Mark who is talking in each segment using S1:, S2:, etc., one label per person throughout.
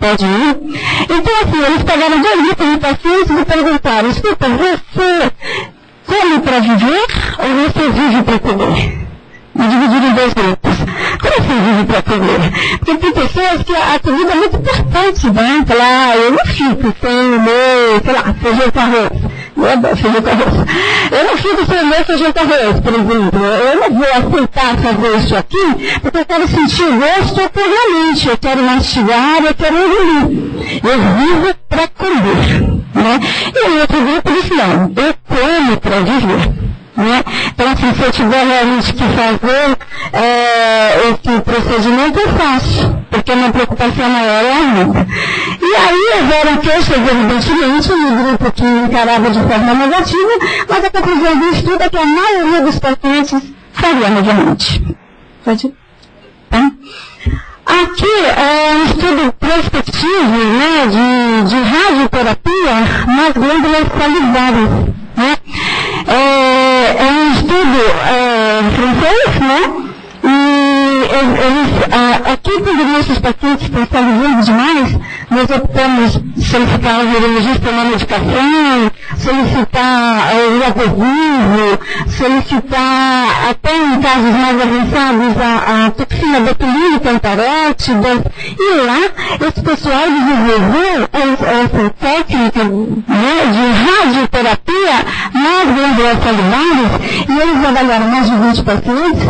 S1: pode ir. Então, assim, eles pegaram 2 grupos de pacientes e perguntaram, escuta, você come para viver ou você vive para comer? E dividiram em 2 grupos. Como assim vive para comer? Porque tem pessoas que a comida é muito importante, né? Falar, eu não fico sem o meu, sei lá, feijão com arroz. Feijão com arroz. Eu não fico sem o meu feijão com arroz, por exemplo. Eu não vou aceitar fazer isso aqui, porque eu quero sentir o gosto eternamente. Eu quero mastigar, eu quero engolir. Eu vivo para comer, né? E o outro grupo disse, não, eu como para viver. Né? Então, assim, se eu tiver realmente que fazer esse procedimento, eu faço, porque a minha preocupação maior é a vida. E aí houveram queixas, evidentemente, no grupo que encarava de forma negativa, mas a conclusão do estudo é que a maioria dos pacientes faria novamente. Pode ir? Tá? Aqui é um estudo prospectivo, né, de radioterapia nas glândulas salivares. Né? É um estudo francês, né? E aqui, quando nossos pacientes estão salivando demais, nós optamos solicitar ao urologista uma medicação, solicitar o adesivo, solicitar, até em casos mais avançados, a toxina botulínica antarétida. E lá, esse pessoal desenvolveu essa técnica, né, de radioterapia nas glândulas salivares, e eles avaliaram mais de 20 pacientes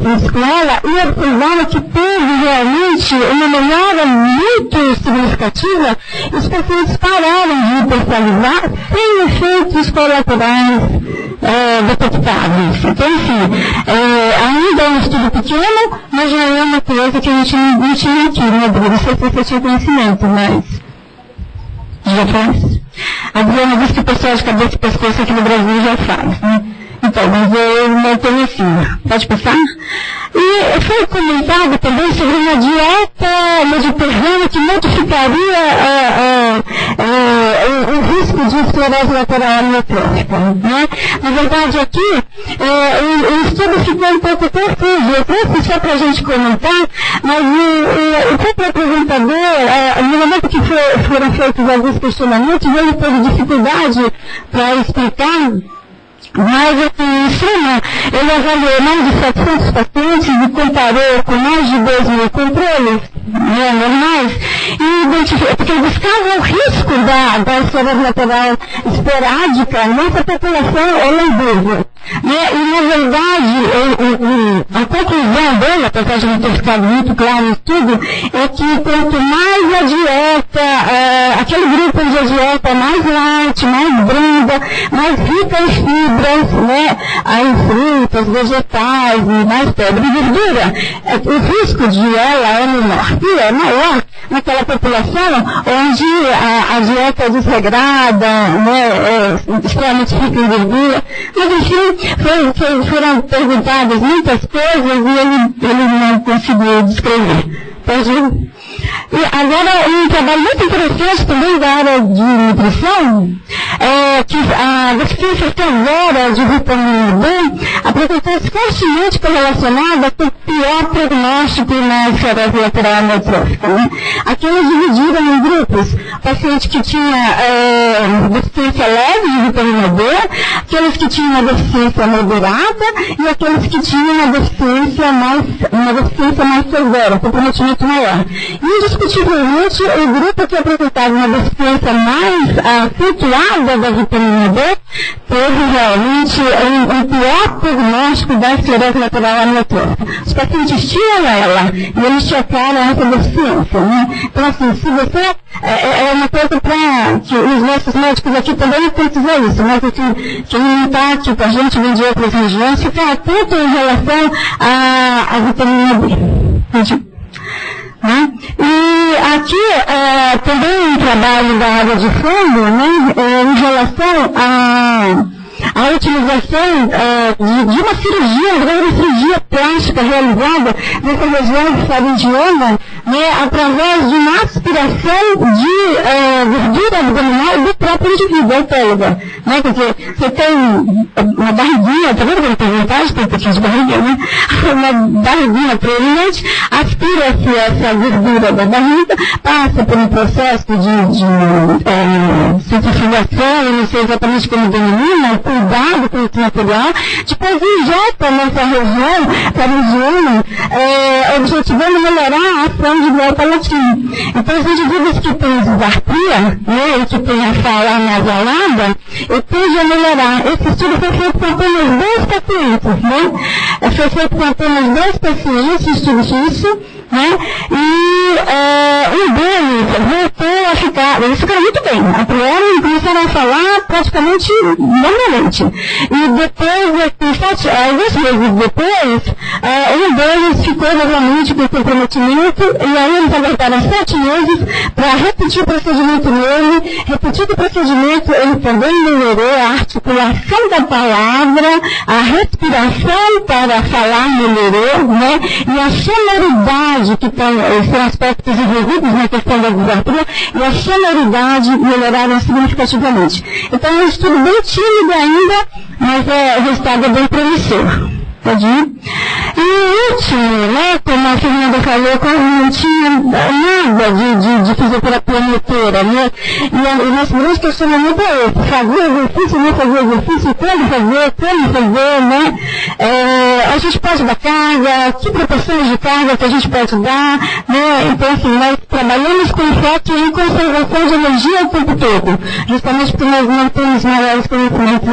S1: e com ela, e observaram que teve realmente uma melhora muito significativa. Os pacientes pararam de hipersalivar sem efeitos colaterais detectáveis. Então, assim, ainda é um estudo pequeno, mas já é uma coisa que a gente não tinha aqui, né, Bruno? Não sei se você tinha conhecimento, mas já faz. A Adriana disse que o pessoal de cabeça e pescoço aqui no Brasil já faz, né? Então, mas eu não conhecia. Pode passar? E foi comentado também sobre uma dieta mediterrânea que modificaria o risco de esclerose lateral amiotrófica, né? Na verdade, aqui, o estudo ficou um pouco confuso. Eu trouxe só para a gente comentar, mas o próprio apresentador, no momento que foram feitos alguns questionamentos, ele teve dificuldade para explicar. Mas, em suma, ele avaliou mais de 700 pacientes e comparou com mais de 2.000 controles, né, normais, e identificou, porque buscava o risco da esclerose lateral esporádica nessa população holandesa. Né, e, na verdade, a conclusão dele, apesar de não ter ficado muito claro em tudo, é que quanto mais a dieta, aquele grupo onde a dieta é mais light, mais branda, mais rica em fibras, né, em frutas, vegetais e mais pobre em gordura, o risco de ela é menor. E é maior naquela população onde a dieta é desregrada, né, extremamente rica em gordura. Mas, enfim, foram perguntadas muitas coisas e ele não conseguiu descrever. Pode ir? E agora, um trabalho muito interessante também da área de nutrição, que a deficiência severa de vitamina D apresentou-se fortemente correlacionada com o pior prognóstico na esclerose lateral amiotrófica. Né? Aqui eles dividiram em grupos, paciente que tinha deficiência leve de vitamina D, aqueles que tinham uma deficiência moderada e aqueles que tinham uma deficiência mais severa, comprometimento maior. Indiscutivelmente, o grupo que apresentava uma deficiência mais acentuada da vitamina D teve realmente um pior prognóstico da esclerose lateral amiotrófica. Os pacientes tinham ela e eles chocaram essa deficiência. Né? Então, assim, se você... É uma coisa para que os nossos médicos aqui também não precisam isso, mas assim, quem não está aqui com a gente, vem de outras regiões, fica atento em relação à vitamina D. Né? E aqui também um trabalho da área de fundo, né, em relação a utilização de uma cirurgia plástica realizada nessa região de faringioma, né, através de uma aspiração de gordura abdominal do próprio de vida, autóloga, né? Porque você tem uma barriguinha, tá vendo que eu tenho vontade, tem um pouquinho de barriga, né? Uma barriguinha provavelmente aspira-se essa gordura da barriga, passa por um processo de centrifugação, eu não sei exatamente como denomina, cuidado com esse material, depois injeta nessa região parisiana, objetivando melhorar a ação de glutalatina. Então, os indivíduos que têm disartria, né, e que têm a fala nasalada, eu tendo a melhorar. Esse estudo foi feito com apenas 2 pacientes, né? Foi feito com apenas 2 pacientes, estudo suíço, né? E um deles voltou a ficar, eles ficaram muito bem. A priori começaram a falar praticamente normalmente. E depois, alguns meses depois, um deles ficou novamente com comprometimento, e aí eles aguardaram 7 meses para repetir o procedimento nele. Repetido o procedimento, ele também melhorou a articulação da palavra, a respiração para falar melhorou, né? E a sonoridade, que são aspectos envolvidos na questão da disartria, e a sonoridade melhoraram significativamente. Então é um estudo bem tímido ainda, mas o resultado é bem promissor. Pode ir? E o último, né, como a Fernanda falou, não tinha nada de fisioterapia motora, né? E o nosso grande questionamento é esse: fazer exercício, não fazer exercício, como fazer, né? A gente pode dar carga, que proporções de carga que a gente pode dar, né? Então, assim, nós trabalhamos com foco em conservação de energia o tempo todo, justamente porque nós não temos maiores conhecimentos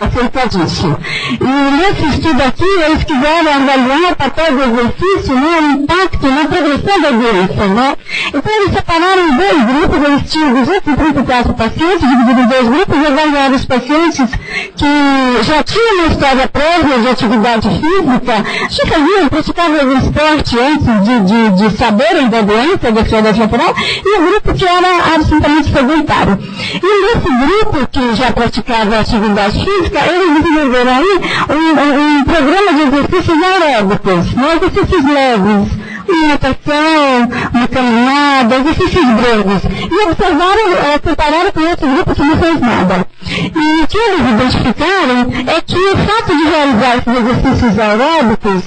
S1: acerca disso. E nesse estudo aqui, eles quiseram avaliar o papel do exercício, né, o impacto na progressão da doença, né? Então eles separaram em 2 grupos, eles tinham 234 pacientes, divididos em 2 grupos, e avaliaram os pacientes que já tinham uma história prévia de atividade física, já praticavam esporte antes de saberem da doença, da atividade natural, e o grupo que era absolutamente sedentário. E nesse grupo que já praticava atividade física, eles desenvolveram aí um programa de exercícios aeróbicos, né? Exercícios leves, uma natação, uma caminhada, exercícios breves. E observaram, compararam com outros grupos que não fez nada. E o que eles identificaram é que o fato de realizar esses exercícios aeróbicos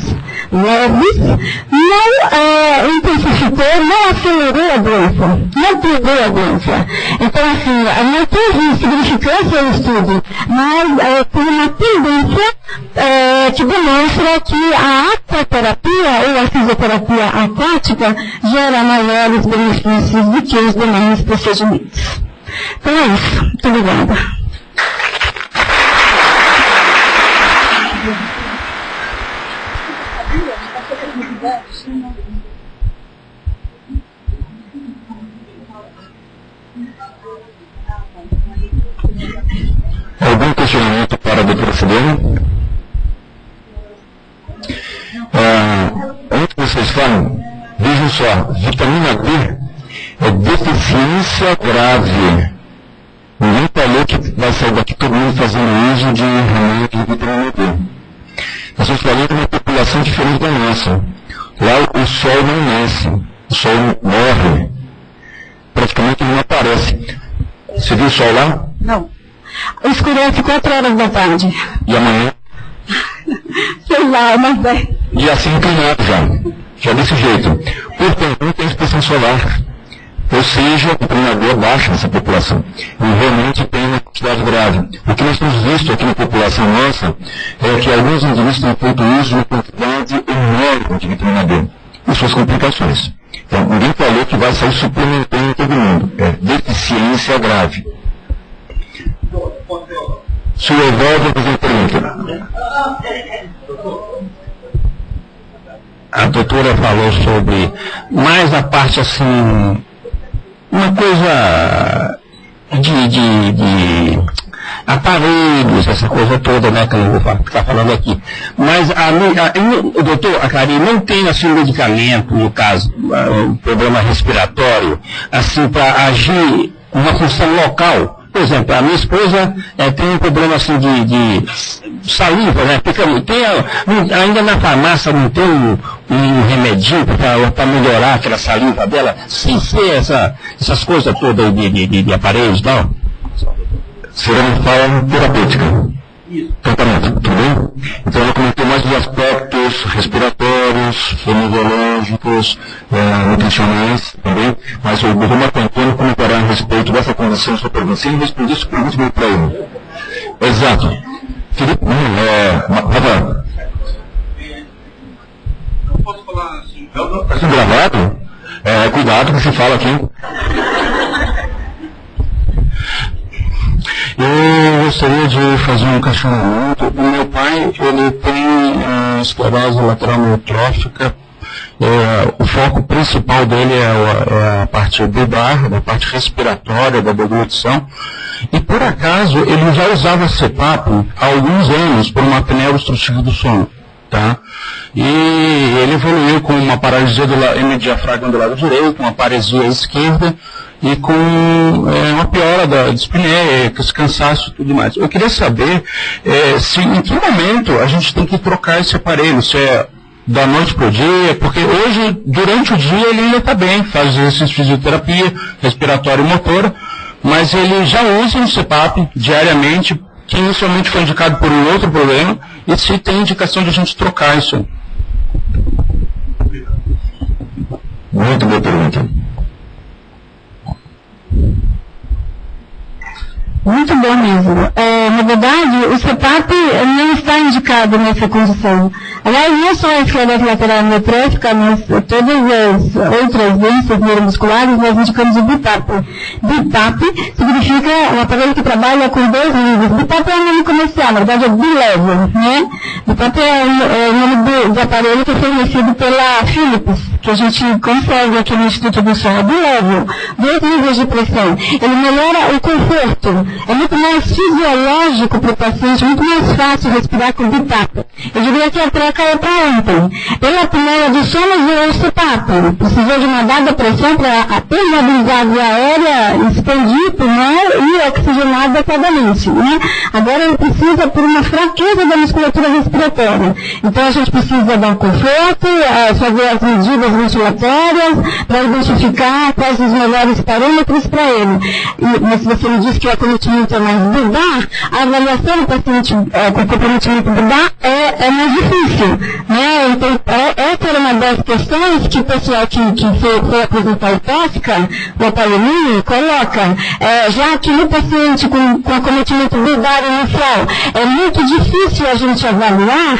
S1: leves não intensificou, não acelerou a doença, não perdeu a doença. Então, assim, não teve significância no estudo, mas tem uma tendência que demonstra que a aquaterapia ou a fisioterapia aquática gera maiores benefícios do que os demais procedimentos. Então é isso. Muito obrigada.
S2: Algum questionamento para a doutora Cidênia? Antes que vocês falem, vejam só, vitamina D é deficiência grave. Ninguém falou que vai sair daqui todo mundo fazendo uso de remédio de vitamina D. Nós estamos falando de uma população diferente da nossa. Lá o sol não nasce, o sol morre. Praticamente ele não aparece. Você viu o sol lá?
S1: Não. Escurece 4 horas da tarde.
S2: E amanhã?
S1: Sei lá, mas é.
S2: E assim inclinado já desse jeito. Portanto, não tem exposição solar. Ou seja, o treinador baixa nessa população. E realmente tem uma quantidade grave. O que nós temos visto aqui na população nossa é que alguns indivíduos têm feito uso de uma quantidade enorme de vitamina D e suas complicações. Então, ninguém falou que vai sair suplementando todo mundo. É deficiência grave. Se o Evaldo vai fazer uma pergunta.
S3: A doutora falou sobre mais a parte assim, uma coisa de aparelhos, essa coisa toda, né, que eu não vou ficar falando aqui. Mas o doutor, a Karine, não tem assim um medicamento, no caso, um problema respiratório, assim, para agir uma função local. Por exemplo, a minha esposa tem um problema assim de saliva, né? Ainda na farmácia não tem um remedinho para melhorar aquela saliva dela, sem ser essas coisas todas de aparelhos, não?
S2: será uma fala terapêutica. Tratamento, tudo bem? Então ela comentou mais dos aspectos respiratórios, fonoaudiológicos, nutricionais também, mas o Dr. Marco Antônio comentará a respeito dessa condição sua pergunta. Se ele responder essa pergunta para ele. Exato. Felipe, Rafael.
S4: Eu posso falar assim?
S2: Está sendo gravado? Cuidado que se fala aqui.
S3: Eu gostaria de fazer um questionamento. O meu pai, ele tem esclerose lateral amiotrófica. O foco principal dele é a parte bulbar, da parte respiratória, da deglutição. E por acaso, ele já usava CPAP há alguns anos por uma apneia obstrutiva do sono. Tá? E ele evoluiu com uma paralisia do hemodiafragma do lado direito, uma paresia esquerda, e com uma piora da dispneia, com esse cansaço e tudo mais. Eu queria saber se em que momento a gente tem que trocar esse aparelho, se é da noite para o dia, porque hoje, durante o dia, ele ainda está bem, faz exercício de fisioterapia, respiratória e motora, mas ele já usa um CPAP diariamente, que inicialmente foi indicado por um outro problema, e se tem indicação de a gente trocar isso.
S2: Muito boa pergunta.
S1: Muito bom mesmo. Na verdade, o CPAP não está indicado nessa condição. Aliás, não só a esclerose lateral amiotrófica, mas todas as outras doenças neuromusculares, nós indicamos o BiPAP. BiPAP significa um aparelho que trabalha com 2 níveis. BiPAP é um nome comercial, na verdade é bilevel, né? BiPAP é o nome do aparelho que é fornecido pela Philips, que a gente consegue aqui no Instituto do Som. É bilevel, 2 níveis de pressão. Ele melhora o conforto. É muito mais fisiológico para o paciente, muito mais fácil respirar com BiPAP. Eu diria que a troca é para ontem. Pela apneia do sono, virou o CPAP. Precisou de uma dada pressão para permeabilizar a via aérea, expandir o pulmão e oxigenar adequadamente. Né? Agora ele precisa por uma fraqueza da musculatura respiratória. Então a gente precisa dar um conforto, fazer as medidas ventilatórias, para identificar quais os melhores parâmetros para ele. Mas se você me disse que o acometimento é mais bulbar, a avaliação do paciente com comprometimento bulbar é mais difícil. Né? Então, essa era uma das questões que o pessoal que foi apresentar o TOSCA, o aparelhinho, coloca. Já que no paciente com acometimento bulbar inicial é muito difícil a gente avaliar,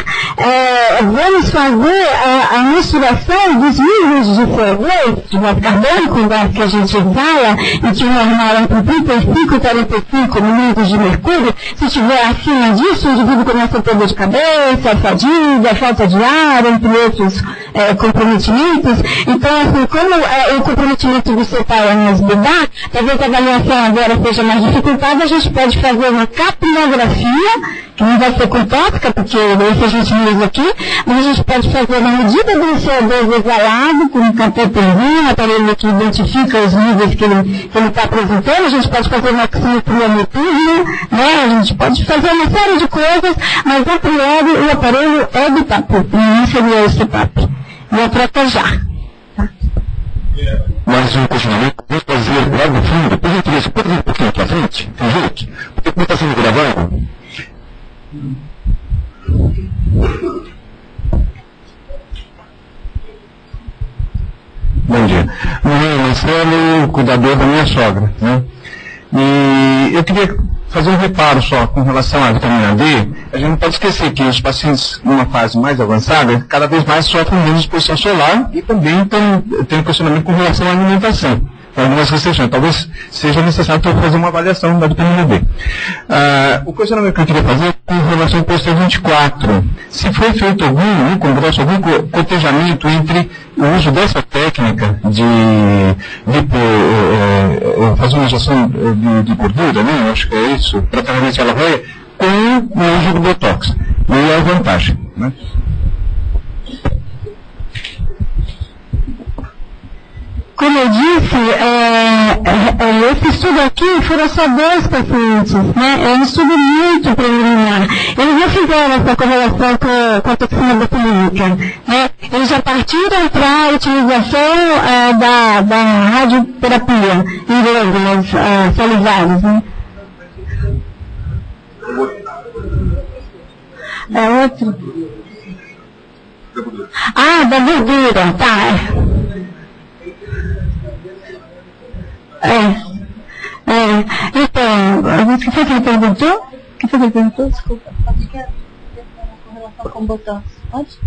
S1: vamos fazer a mensuração dos níveis de CO2, de gás carbônico, o gás que a gente exala, e que o normal é entre 35 e 45 milímetros de mercúrio. Se estiver acima disso, o indivíduo começa a ter dor de cabeça, fadiga, falta de ar, entre outros comprometimentos. Então, assim, como o comprometimento do CPAP é mais bulbar, talvez a avaliação agora seja mais dificultada, a gente pode fazer uma capnografia, que não vai ser com tóxica, porque esse a gente usa aqui, mas a gente pode fazer uma medida do CO2 exalado, com um cateterzinho, um aparelho que identifica os níveis que ele está apresentando, a gente pode fazer uma oximetria noturna, né? A gente pode fazer uma série de coisas, mas a priori o aparelho é BiPAP, não seria o CPAP. E é troca já. Tá?
S2: Mais um questionamento, vou fazer lá no fundo, por gentileza, pode vir um pouquinho aqui à frente, tem jeito? Porque como está sendo gravado? Bom dia. Meu nome é Marcelo, cuidador da minha sogra, né? E eu queria fazer um reparo só com relação à vitamina D. A gente não pode esquecer que os pacientes numa fase mais avançada, cada vez mais sofrem menos exposição solar e também tem um questionamento com relação à alimentação. Algumas restrições. Talvez seja necessário fazer uma avaliação da vitamina D. O questionamento que eu queria fazer é com relação ao pôster 24. Se foi feito no congresso, algum cotejamento entre o uso dessa técnica de fazer uma injeção de gordura, né? Eu acho que é isso, para tratamento de aloe, com o uso do Botox. E a vantagem, né?
S1: Como eu disse, esse estudo aqui foram só 2 pacientes, né? É um estudo muito preliminar. Eles não fizeram essa correlação com a toxina botulínica, né? Eles já partiram para a utilização da radioterapia em glândulas salivares, né? É outro? Ah, da gordura, tá. Então, o que foi que ele perguntou? Desculpa. Acho que é com relação com botox.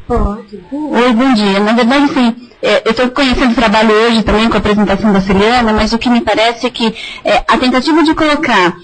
S1: Pode. Oi, bom dia. Na verdade, sim, eu estou conhecendo o trabalho hoje também com a apresentação da Celiana, mas o que me parece é que a tentativa de colocar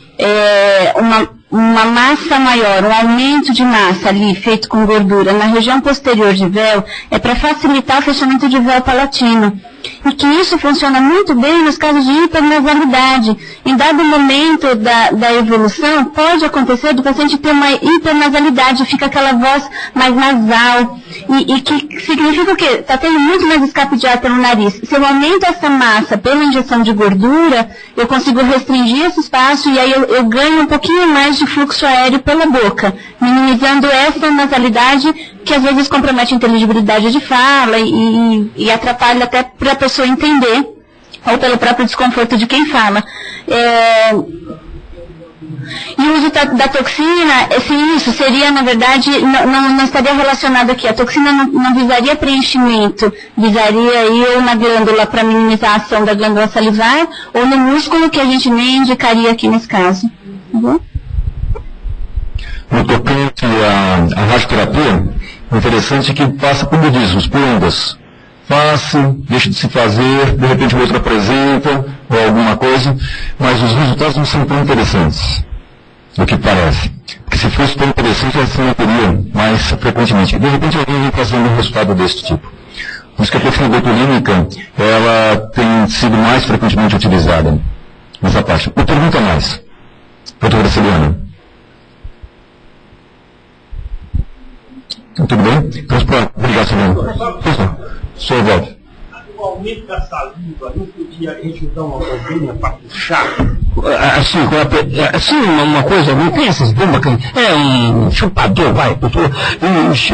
S1: uma massa maior, um aumento de massa ali feito com gordura na região posterior de véu é para facilitar o fechamento de véu palatino. E que isso funciona muito bem nos casos de hipernasalidade. Em dado momento da evolução, pode acontecer do paciente ter uma hipernasalidade, fica aquela voz mais nasal, e que significa o quê? Está tendo muito mais escape de ar pelo nariz. Se eu aumento essa massa pela injeção de gordura, eu consigo restringir esse espaço e aí eu ganho um pouquinho mais de fluxo aéreo pela boca, minimizando essa nasalidade que às vezes compromete a inteligibilidade de fala e atrapalha até para a pessoa entender, ou pelo próprio desconforto de quem fala. E o uso da toxina, isso seria, na verdade, não estaria relacionado aqui. A toxina não visaria preenchimento, visaria aí ou na glândula para minimizar a ação da glândula salivar, ou no músculo, que a gente nem indicaria aqui nesse caso. Tá bom?
S2: No tocante à radioterapia, o interessante é que passa por budismos, por ondas. Faz-se, deixa de se fazer, de repente o outro apresenta, ou alguma coisa, mas os resultados não são tão interessantes do que parece. Porque se fosse tão interessante, assim não teria mais frequentemente. De repente alguém vem fazendo um resultado desse tipo. Por isso que a toxina botulínica, ela tem sido mais frequentemente utilizada nessa parte. Me pergunta mais, doutora Celiana. Tudo bem? Obrigado, Celiana. Senhor Walter.
S4: O aumento da saliva não podia ajudar uma bombinha para puxar?
S3: Assim, uma coisa, não tem essas bombas que é um chupador, vai, doutor,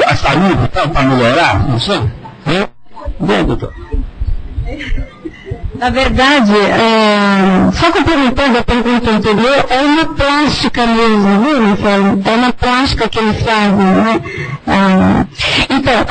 S3: a saliva para melhorar, não sei? Bem, doutor.
S1: Na verdade, só complementando a pergunta anterior, é uma plástica mesmo, viu, Marcelo? É uma plástica que eles fazem, né? Então,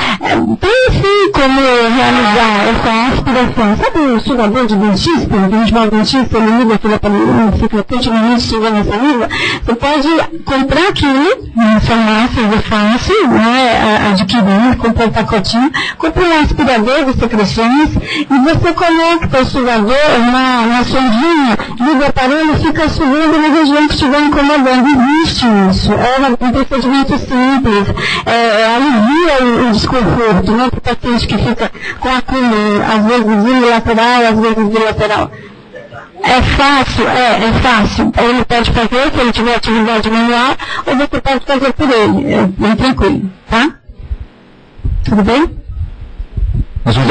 S1: pense como realizar essa aspiração. Sabe o sugador de dentista? A gente vai ao dentista, ele liga aquilo para mim, fica continuamente sugando a saliva. Você pode comprar aquilo na farmácia, é fácil, né? Adquirir, comprar um pacotinho, comprar um aspirador de secreções e você conecta o sugador na sondinha, liga o aparelho e fica sugando na região que estiver incomodando. Existe isso. É um procedimento simples. Alivia o desconforto, né? Para o paciente que fica com acúmulo, às vezes unilateral, às vezes bilateral. É fácil. Ele pode fazer, se ele tiver atividade manual, ou você pode fazer por ele. É bem tranquilo, tá? Tudo bem?
S2: Nós vamos